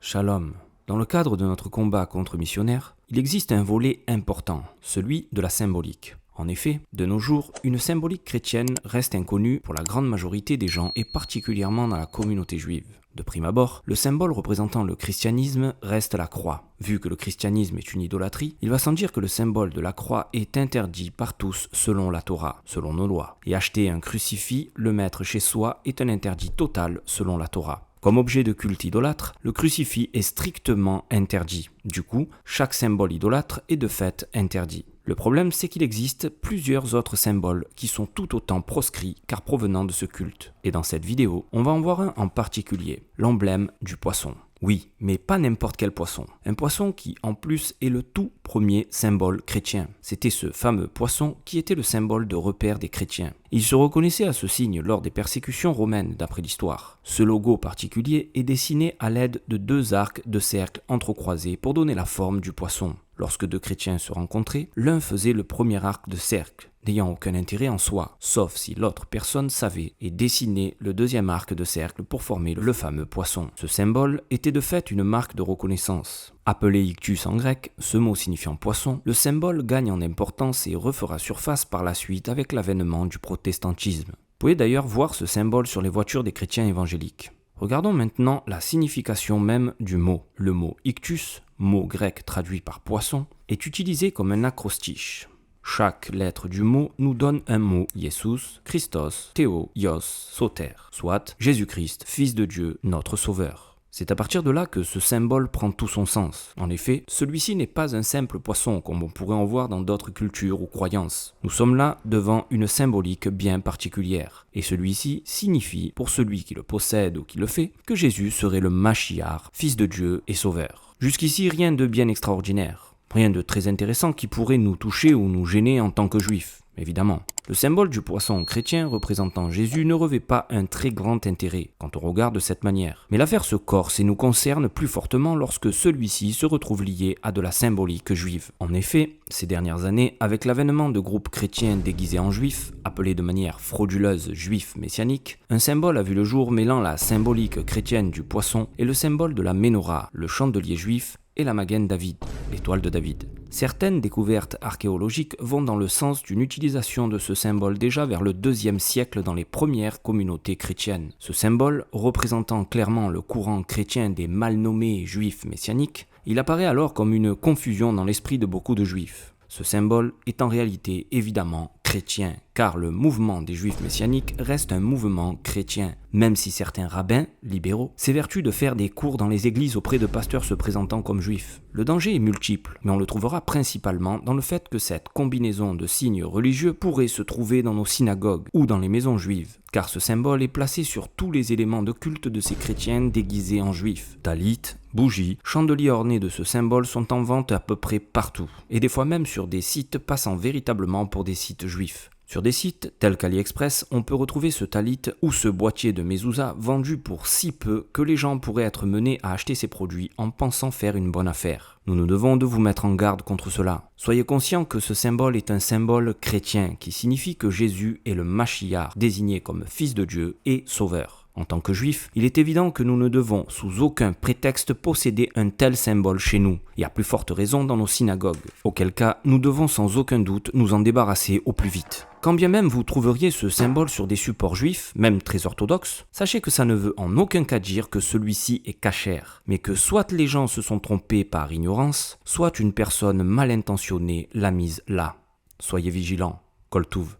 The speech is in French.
Shalom. Dans le cadre de notre combat contre missionnaires, il existe un volet important, celui de la symbolique. En effet, de nos jours, une symbolique chrétienne reste inconnue pour la grande majorité des gens et particulièrement dans la communauté juive. De prime abord, le symbole représentant le christianisme reste la croix. Vu que le christianisme est une idolâtrie, il va sans dire que le symbole de la croix est interdit par tous selon la Torah, selon nos lois. Et acheter un crucifix, le mettre chez soi, est un interdit total selon la Torah. Comme objet de culte idolâtre, le crucifix est strictement interdit. Du coup, chaque symbole idolâtre est de fait interdit. Le problème, c'est qu'il existe plusieurs autres symboles qui sont tout autant proscrits car provenant de ce culte. Et dans cette vidéo, on va en voir un en particulier, l'emblème du poisson. Oui, mais pas n'importe quel poisson. Un poisson qui, en plus, est le tout premier symbole chrétien. C'était ce fameux poisson qui était le symbole de repère des chrétiens. Ils se reconnaissaient à ce signe lors des persécutions romaines, d'après l'histoire. Ce logo particulier est dessiné à l'aide de deux arcs de cercle entrecroisés pour donner la forme du poisson. Lorsque deux chrétiens se rencontraient, l'un faisait le premier arc de cercle, n'ayant aucun intérêt en soi, sauf si l'autre personne savait, et dessinait le deuxième arc de cercle pour former le fameux poisson. Ce symbole était de fait une marque de reconnaissance. Appelé ictus en grec, ce mot signifiant poisson, le symbole gagne en importance et refera surface par la suite avec l'avènement du protestantisme. Vous pouvez d'ailleurs voir ce symbole sur les voitures des chrétiens évangéliques. Regardons maintenant la signification même du mot. Le mot ictus, mot grec traduit par poisson, est utilisé comme un acrostiche. Chaque lettre du mot nous donne un mot, Jesus, Christos, Théo, Ios, Soter, soit Jésus-Christ, Fils de Dieu, notre Sauveur. C'est à partir de là que ce symbole prend tout son sens. En effet, celui-ci n'est pas un simple poisson comme on pourrait en voir dans d'autres cultures ou croyances. Nous sommes là devant une symbolique bien particulière. Et celui-ci signifie, pour celui qui le possède ou qui le fait, que Jésus serait le Mashiach, Fils de Dieu et Sauveur. Jusqu'ici, rien de bien extraordinaire. Rien de très intéressant qui pourrait nous toucher ou nous gêner en tant que juifs, évidemment. Le symbole du poisson chrétien représentant Jésus ne revêt pas un très grand intérêt quand on regarde de cette manière. Mais l'affaire se corse et nous concerne plus fortement lorsque celui-ci se retrouve lié à de la symbolique juive. En effet, ces dernières années, avec l'avènement de groupes chrétiens déguisés en juifs, appelés de manière frauduleuse juifs messianiques, un symbole a vu le jour mêlant la symbolique chrétienne du poisson et le symbole de la Ménorah, le chandelier juif, et la Magen David, l'étoile de David. Certaines découvertes archéologiques vont dans le sens d'une utilisation de ce symbole déjà vers le IIe siècle dans les premières communautés chrétiennes. Ce symbole, représentant clairement le courant chrétien des mal nommés juifs messianiques, il apparaît alors comme une confusion dans l'esprit de beaucoup de juifs. Ce symbole est en réalité évidemment chrétien, car le mouvement des juifs messianiques reste un mouvement chrétien, même si certains rabbins, libéraux, s'évertuent de faire des cours dans les églises auprès de pasteurs se présentant comme juifs. Le danger est multiple, mais on le trouvera principalement dans le fait que cette combinaison de signes religieux pourrait se trouver dans nos synagogues ou dans les maisons juives, car ce symbole est placé sur tous les éléments de culte de ces chrétiens déguisés en juifs. Talit, bougies, chandeliers ornés de ce symbole sont en vente à peu près partout, et des fois même sur des sites passant véritablement pour des sites juifs. Sur des sites tels qu'AliExpress, on peut retrouver ce talit ou ce boîtier de mezouza vendu pour si peu que les gens pourraient être menés à acheter ces produits en pensant faire une bonne affaire. Nous nous devons de vous mettre en garde contre cela. Soyez conscients que ce symbole est un symbole chrétien qui signifie que Jésus est le Mashiach, désigné comme Fils de Dieu et Sauveur. En tant que juifs, il est évident que nous ne devons sous aucun prétexte posséder un tel symbole chez nous, et à plus forte raison dans nos synagogues, auquel cas nous devons sans aucun doute nous en débarrasser au plus vite. Quand bien même vous trouveriez ce symbole sur des supports juifs, même très orthodoxes, sachez que ça ne veut en aucun cas dire que celui-ci est cachère, mais que soit les gens se sont trompés par ignorance, soit une personne mal intentionnée l'a mise là. Soyez vigilants. Kol Tuv.